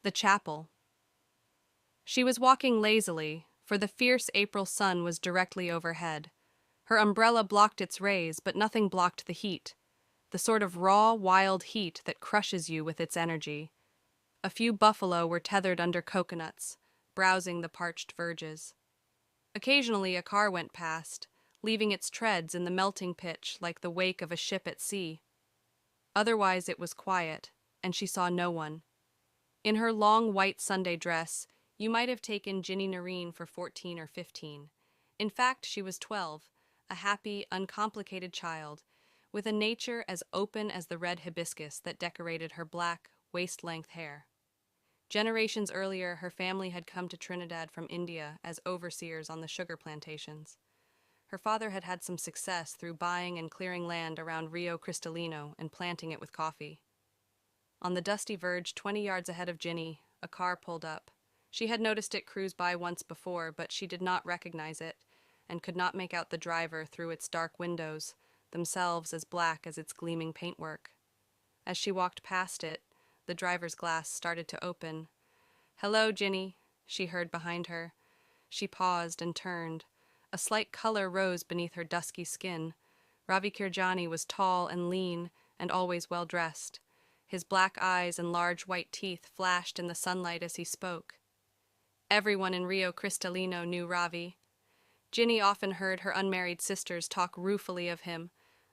The chapel. She was walking lazily, for the fierce April sun was directly overhead. Her umbrella blocked its rays, but nothing blocked the heat, the sort of raw, wild heat that crushes you with its energy. A few buffalo were tethered under coconuts, browsing the parched verges. Occasionally a car went past, leaving its treads in the melting pitch like the wake of a ship at sea. Otherwise it was quiet, and she saw no one. In her long white Sunday dress, you might have taken Ginny Noreen for 14 or 15. In fact, she was 12, a happy, uncomplicated child, with a nature as open as the red hibiscus that decorated her black, waist-length hair. Generations earlier, her family had come to Trinidad from India as overseers on the sugar plantations. Her father had had some success through buying and clearing land around Rio Cristalino and planting it with coffee. On the dusty verge 20 yards ahead of Ginny, a car pulled up. She had noticed it cruise by once before, but she did not recognize it, and could not make out the driver through its dark windows, themselves as black as its gleaming paintwork. As she walked past it, the driver's glass started to open. "Hello, Ginny," she heard behind her. She paused and turned. A slight color rose beneath her dusky skin. Ravi Kirjani was tall and lean, and always well-dressed. His black eyes and large white teeth flashed in the sunlight as he spoke. Everyone in Rio Cristalino knew Ravi. Ginny often heard her unmarried sisters talk ruefully of him,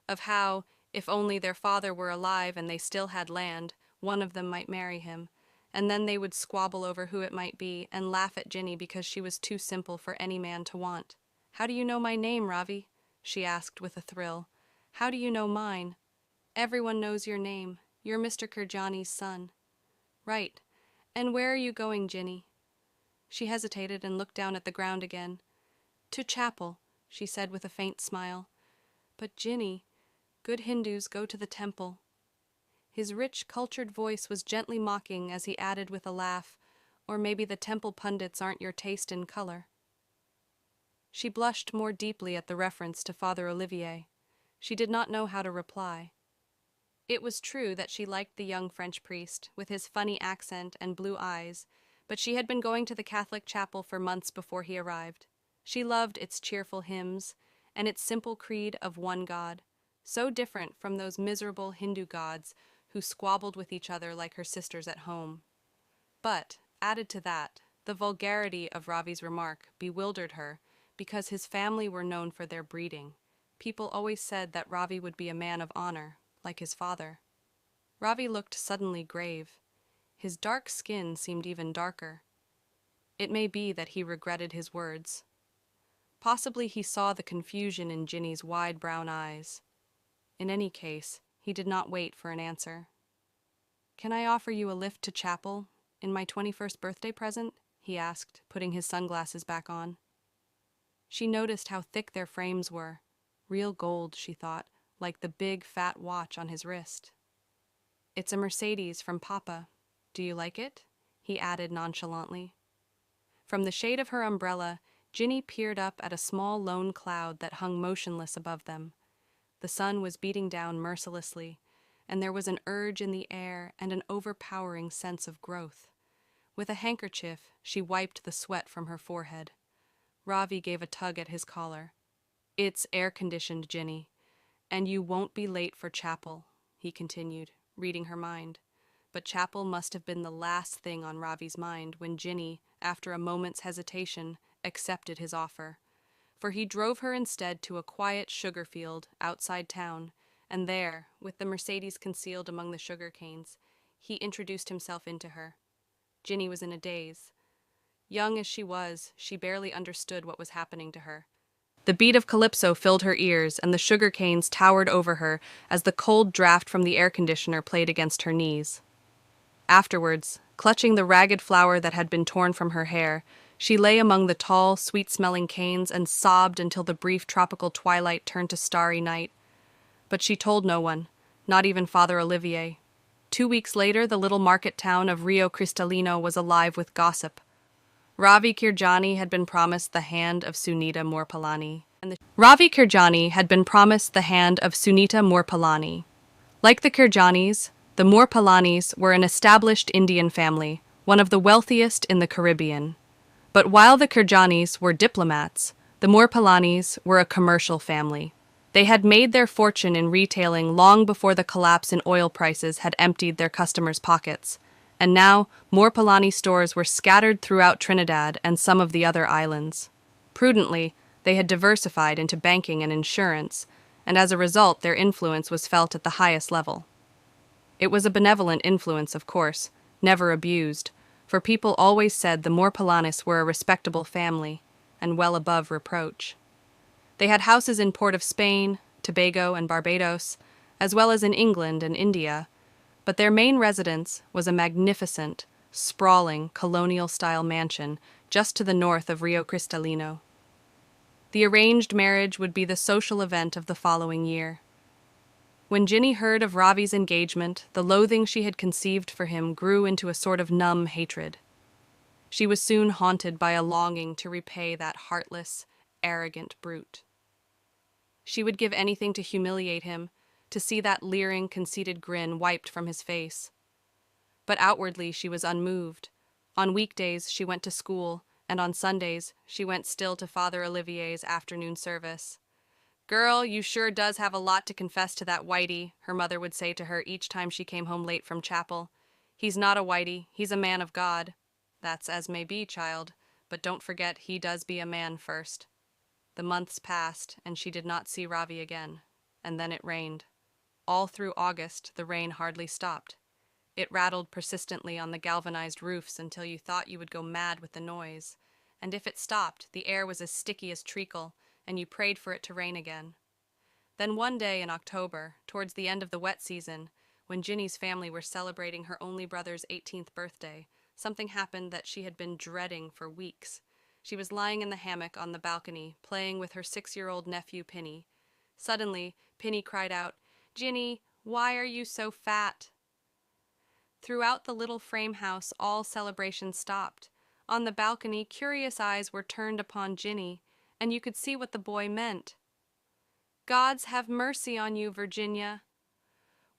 of how, if only their father were alive and they still had land, one of them might marry him, and then they would squabble over who it might be and laugh at Ginny because she was too simple for any man to want. "How do you know my name, Ravi?" she asked with a thrill. "How do you know mine?" "Everyone knows your name. You're Mr. Kirjani's son." "Right. And where are you going, Ginny?" She hesitated and looked down at the ground again. "To chapel," she said with a faint smile. "But Ginny, good Hindus go to the temple." His rich, cultured voice was gently mocking as he added with a laugh, "Or maybe the temple pundits aren't your taste in color." She blushed more deeply at the reference to Father Olivier. She did not know how to reply. It was true that she liked the young French priest, with his funny accent and blue eyes, but she had been going to the Catholic chapel for months before he arrived. She loved its cheerful hymns, and its simple creed of one God, so different from those miserable Hindu gods who squabbled with each other like her sisters at home. But, added to that, the vulgarity of Ravi's remark bewildered her, because his family were known for their breeding. People always said that Ravi would be a man of honor, like his father. Ravi looked suddenly grave. His dark skin seemed even darker. It may be that he regretted his words. Possibly he saw the confusion in Ginny's wide brown eyes. In any case, he did not wait for an answer. "Can I offer you a lift to chapel, in my 21st birthday present?" he asked, putting his sunglasses back on. She noticed how thick their frames were. Real gold, she thought, like the big, fat watch on his wrist. "It's a Mercedes from Papa. Do you like it?" he added nonchalantly. From the shade of her umbrella, Ginny peered up at a small lone cloud that hung motionless above them. The sun was beating down mercilessly, and there was an urge in the air and an overpowering sense of growth. With a handkerchief, she wiped the sweat from her forehead. Ravi gave a tug at his collar. "It's air-conditioned, Ginny, and you won't be late for chapel," he continued, reading her mind. But chapel must have been the last thing on Ravi's mind when Ginny, after a moment's hesitation, accepted his offer. For he drove her instead to a quiet sugar field outside town, and there, with the Mercedes concealed among the sugar canes, he introduced himself into her. Ginny was in a daze. Young as she was, she barely understood what was happening to her. The beat of calypso filled her ears, and the sugar canes towered over her as the cold draft from the air conditioner played against her knees. Afterwards, clutching the ragged flower that had been torn from her hair, she lay among the tall, sweet-smelling canes and sobbed until the brief tropical twilight turned to starry night. But she told no one, not even Father Olivier. 2 weeks later, the little market town of Rio Cristalino was alive with gossip. Ravi Kirjani had been promised the hand of Sunita Morpalani. Like the Kirjanis, the Morpalanis were an established Indian family, one of the wealthiest in the Caribbean. But while the Kirjanis were diplomats, the Morpalanis were a commercial family. They had made their fortune in retailing long before the collapse in oil prices had emptied their customers' pockets, and now Morpalani stores were scattered throughout Trinidad and some of the other islands. Prudently, they had diversified into banking and insurance, and as a result their influence was felt at the highest level. It was a benevolent influence, of course, never abused, for people always said the Morpalanis were a respectable family, and well above reproach. They had houses in Port of Spain, Tobago, and Barbados, as well as in England and India, but their main residence was a magnificent, sprawling, colonial-style mansion just to the north of Rio Cristalino. The arranged marriage would be the social event of the following year. When Ginny heard of Ravi's engagement, the loathing she had conceived for him grew into a sort of numb hatred. She was soon haunted by a longing to repay that heartless, arrogant brute. She would give anything to humiliate him, to see that leering, conceited grin wiped from his face. But outwardly she was unmoved. On weekdays she went to school, and on Sundays she went still to Father Olivier's afternoon service. "Girl, you sure does have a lot to confess to that Whitey," her mother would say to her each time she came home late from chapel. "He's not a Whitey, he's a man of God." "That's as may be, child, but don't forget he does be a man first." The months passed, and she did not see Ravi again, and then it rained. All through August the rain hardly stopped. It rattled persistently on the galvanized roofs until you thought you would go mad with the noise, and if it stopped, the air was as sticky as treacle, and you prayed for it to rain again. Then one day in October, towards the end of the wet season, when Ginny's family were celebrating her only brother's 18th birthday, something happened that she had been dreading for weeks. She was lying in the hammock on the balcony, playing with her 6-year-old nephew, Pinny. Suddenly, Pinny cried out, "Ginny, why are you so fat?" Throughout the little frame house, all celebration stopped. On the balcony, curious eyes were turned upon Ginny, and you could see what the boy meant. "Gods have mercy on you, Virginia."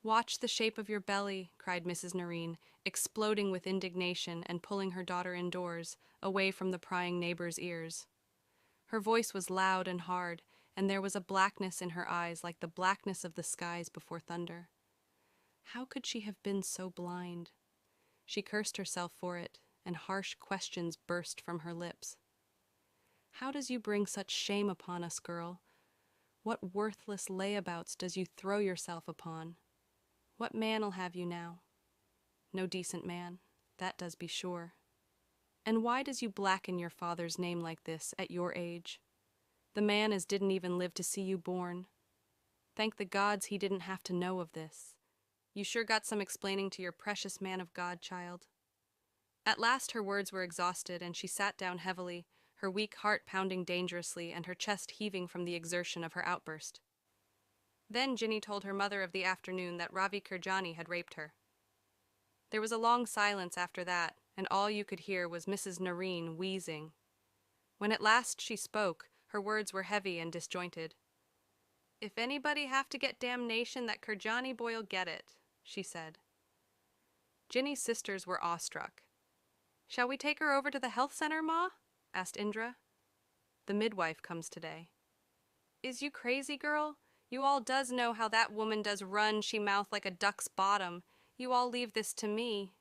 "Watch the shape of your belly," cried Mrs. Noreen, exploding with indignation and pulling her daughter indoors, away from the prying neighbors' ears. Her voice was loud and hard, and there was a blackness in her eyes like the blackness of the skies before thunder. How could she have been so blind? She cursed herself for it, and harsh questions burst from her lips. "How does you bring such shame upon us, girl? What worthless layabouts does you throw yourself upon? What man'll have you now?" "No decent man, that does be sure." "And why does you blacken your father's name like this at your age? The man as didn't even live to see you born. Thank the gods he didn't have to know of this. You sure got some explaining to your precious man of God, child." At last her words were exhausted, and she sat down heavily, her weak heart pounding dangerously and her chest heaving from the exertion of her outburst. Then Ginny told her mother of the afternoon that Ravi Kirjani had raped her. There was a long silence after that, and all you could hear was Mrs. Noreen wheezing. When at last she spoke, her words were heavy and disjointed. "If anybody have to get damnation, that Kirjani boy'll get it," she said. Ginny's sisters were awestruck. "Shall we take her over to the health center, Ma?" asked Indra. "The midwife comes today." "Is you crazy, girl? You all does know how that woman does run she mouth like a duck's bottom. You all leave this to me."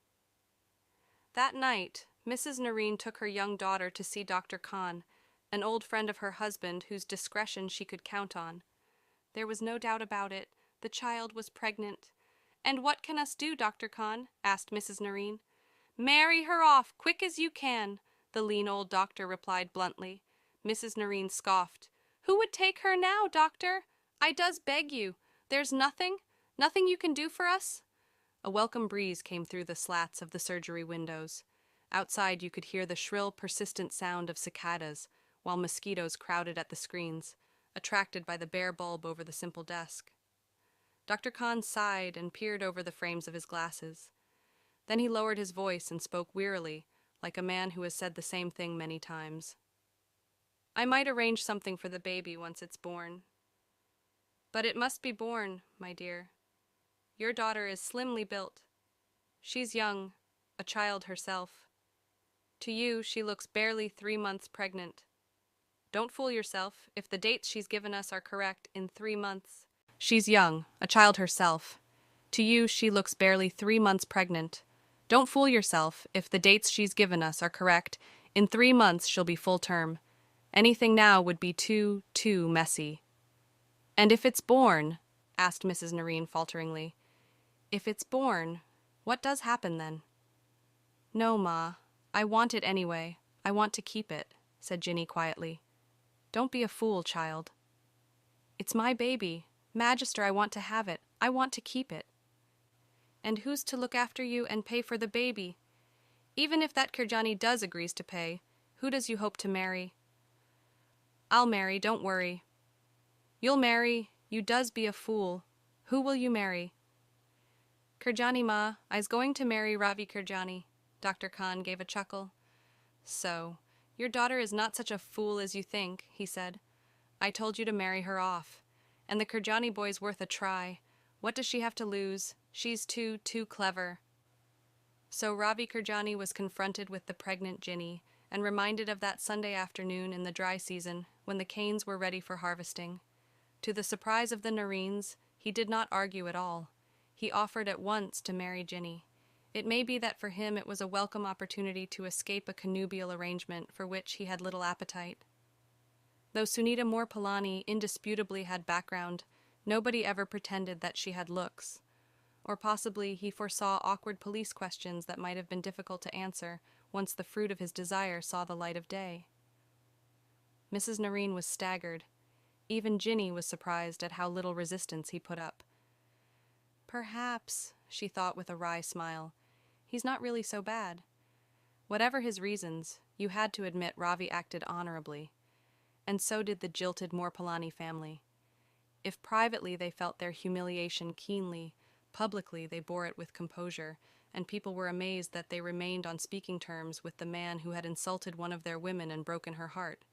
That night, Mrs. Noreen took her young daughter to see Dr. Khan, an old friend of her husband whose discretion she could count on. There was no doubt about it. The child was pregnant. "And what can us do, Dr. Khan?" asked Mrs. Noreen. "Marry her off, quick as you can," the lean old doctor replied bluntly. Mrs. Noreen scoffed. "Who would take her now, doctor? I does beg you. There's nothing you can do for us?" A welcome breeze came through the slats of the surgery windows. Outside you could hear the shrill, persistent sound of cicadas, while mosquitoes crowded at the screens, attracted by the bare bulb over the simple desk. Dr. Khan sighed and peered over the frames of his glasses. Then he lowered his voice and spoke wearily, like a man who has said the same thing many times. "I might arrange something for the baby once it's born. But it must be born, my dear. Your daughter is slimly built. She's young, a child herself. To you, she looks barely 3 months pregnant. Don't fool yourself. If the dates she's given us are correct, in 3 months. She's young, a child herself. To you, she looks barely 3 months pregnant. Don't fool yourself. If the dates she's given us are correct, in 3 months she'll be full term. Anything now would be too messy. And if it's born, asked Mrs. Noreen falteringly, if it's born, what does happen then? No, Ma. I want it anyway. I want to keep it, said Ginny quietly. Don't be a fool, child. It's my baby. Magister, I want to have it. I want to keep it. And who's to look after you and pay for the baby? Even if that Kirjani does agrees to pay, who does you hope to marry? I'll marry, don't worry. You'll marry, you does be a fool. Who will you marry? Kirjani, Ma, I's going to marry Ravi Kirjani. Dr. Khan gave a chuckle. So, your daughter is not such a fool as you think, he said. I told you to marry her off. And the Kirjani boy's worth a try. What does she have to lose? She's too clever. So Ravi Kirjani was confronted with the pregnant Ginny and reminded of that Sunday afternoon in the dry season when the canes were ready for harvesting. To the surprise of the Noreens, he did not argue at all. He offered at once to marry Ginny. It may be that for him it was a welcome opportunity to escape a connubial arrangement for which he had little appetite. Though Sunita Morpalani indisputably had background, nobody ever pretended that she had looks. Or possibly he foresaw awkward police questions that might have been difficult to answer once the fruit of his desire saw the light of day. Mrs. Noreen was staggered. Even Ginny was surprised at how little resistance he put up. Perhaps, she thought with a wry smile, he's not really so bad. Whatever his reasons, you had to admit Ravi acted honorably. And so did the jilted Morpalani family. If privately they felt their humiliation keenly, publicly they bore it with composure, and people were amazed that they remained on speaking terms with the man who had insulted one of their women and broken her heart.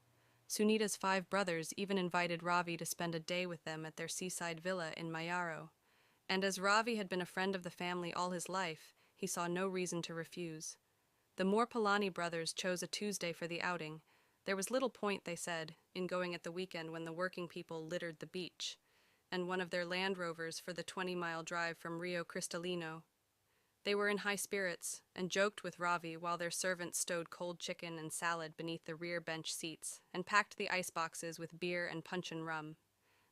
Sunita's 5 brothers even invited Ravi to spend a day with them at their seaside villa in Mayaro. And as Ravi had been a friend of the family all his life, he saw no reason to refuse. The Morpalani brothers chose a Tuesday for the outing. There was little point, they said, in going at the weekend when the working people littered the beach, and one of their Land Rovers for the 20-mile drive from Rio Cristalino. They were in high spirits, and joked with Ravi while their servants stowed cold chicken and salad beneath the rear bench seats, and packed the iceboxes with beer and punch and rum.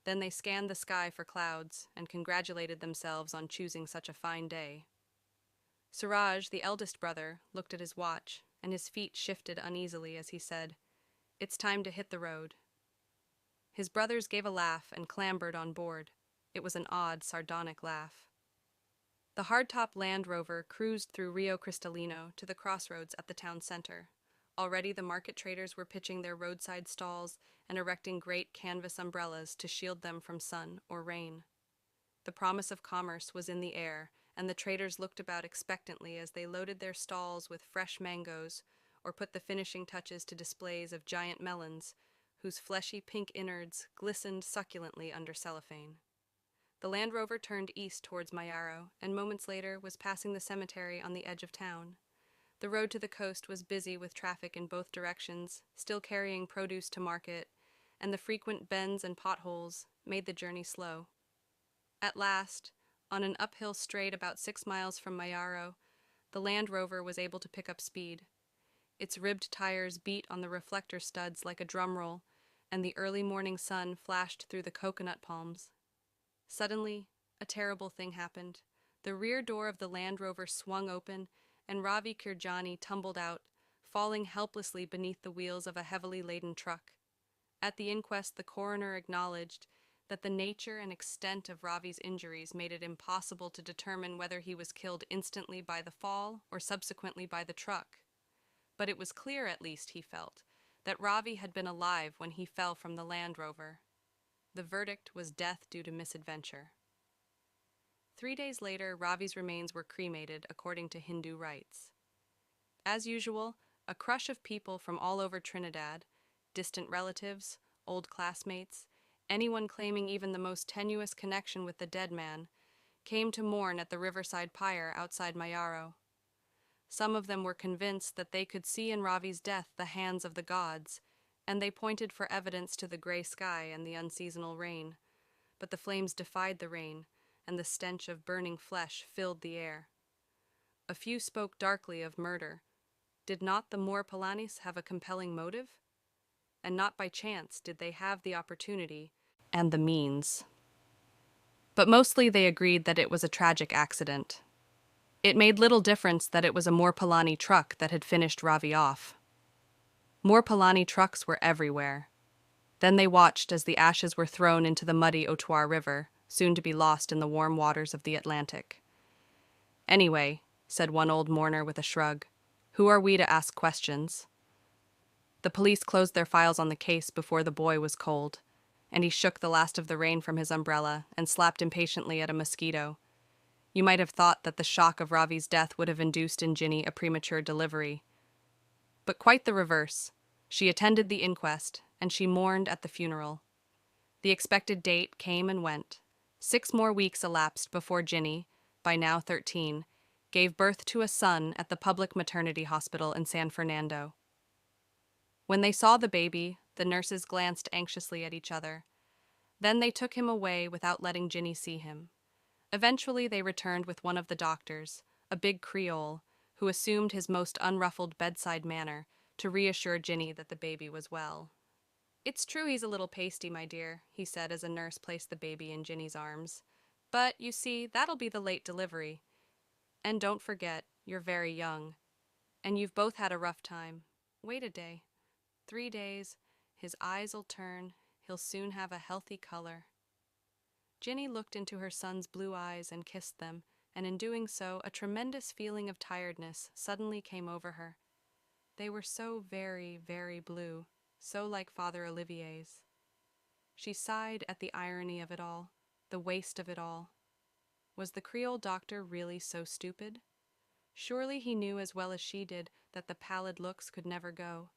Then they scanned the sky for clouds, and congratulated themselves on choosing such a fine day. Suraj, the eldest brother, looked at his watch, and his feet shifted uneasily as he said, "It's time to hit the road." His brothers gave a laugh and clambered on board. It was an odd, sardonic laugh. The hardtop Land Rover cruised through Rio Cristalino to the crossroads at the town center. Already the market traders were pitching their roadside stalls and erecting great canvas umbrellas to shield them from sun or rain. The promise of commerce was in the air, and the traders looked about expectantly as they loaded their stalls with fresh mangoes or put the finishing touches to displays of giant melons, whose fleshy pink innards glistened succulently under cellophane. The Land Rover turned east towards Mayaro, and moments later was passing the cemetery on the edge of town. The road to the coast was busy with traffic in both directions, still carrying produce to market, and the frequent bends and potholes made the journey slow. At last, on an uphill straight about 6 miles from Mayaro, the Land Rover was able to pick up speed. Its ribbed tires beat on the reflector studs like a drum roll, and the early morning sun flashed through the coconut palms. Suddenly, a terrible thing happened. The rear door of the Land Rover swung open, and Ravi Kirjani tumbled out, falling helplessly beneath the wheels of a heavily laden truck. At the inquest, the coroner acknowledged that the nature and extent of Ravi's injuries made it impossible to determine whether he was killed instantly by the fall or subsequently by the truck. But it was clear, at least, he felt, that Ravi had been alive when he fell from the Land Rover. The verdict was death due to misadventure. 3 days later, Ravi's remains were cremated according to Hindu rites. As usual, a crush of people from all over Trinidad, distant relatives, old classmates, anyone claiming even the most tenuous connection with the dead man, came to mourn at the riverside pyre outside Mayaro. Some of them were convinced that they could see in Ravi's death the hands of the gods, and they pointed for evidence to the gray sky and the unseasonal rain. But the flames defied the rain, and the stench of burning flesh filled the air. A few spoke darkly of murder. Did not the Moor Polanis have a compelling motive? And not by chance did they have the opportunity and the means. But mostly they agreed that it was a tragic accident. It made little difference that it was a Moor Polani truck that had finished Ravi off. Moor Polani trucks were everywhere. Then they watched as the ashes were thrown into the muddy Otoir River, soon to be lost in the warm waters of the Atlantic. Anyway, said one old mourner with a shrug, who are we to ask questions? The police closed their files on the case before the boy was cold, and he shook the last of the rain from his umbrella and slapped impatiently at a mosquito. You might have thought that the shock of Ravi's death would have induced in Ginny a premature delivery. But quite the reverse. She attended the inquest, and she mourned at the funeral. The expected date came and went. 6 more weeks elapsed before Ginny, by now 13, gave birth to a son at the public maternity hospital in San Fernando. When they saw the baby, the nurses glanced anxiously at each other. Then they took him away without letting Ginny see him. Eventually they returned with one of the doctors, a big Creole, who assumed his most unruffled bedside manner to reassure Ginny that the baby was well. "It's true he's a little pasty, my dear," he said as a nurse placed the baby in Ginny's arms. "But, you see, that'll be the late delivery. And don't forget, you're very young. And you've both had a rough time. Wait a day. 3 days, his eyes'll turn, he'll soon have a healthy color." Ginny looked into her son's blue eyes and kissed them, and in doing so, a tremendous feeling of tiredness suddenly came over her. They were so very, very blue, so like Father Olivier's. She sighed at the irony of it all, the waste of it all. Was the Creole doctor really so stupid? Surely he knew as well as she did that the pallid looks could never go,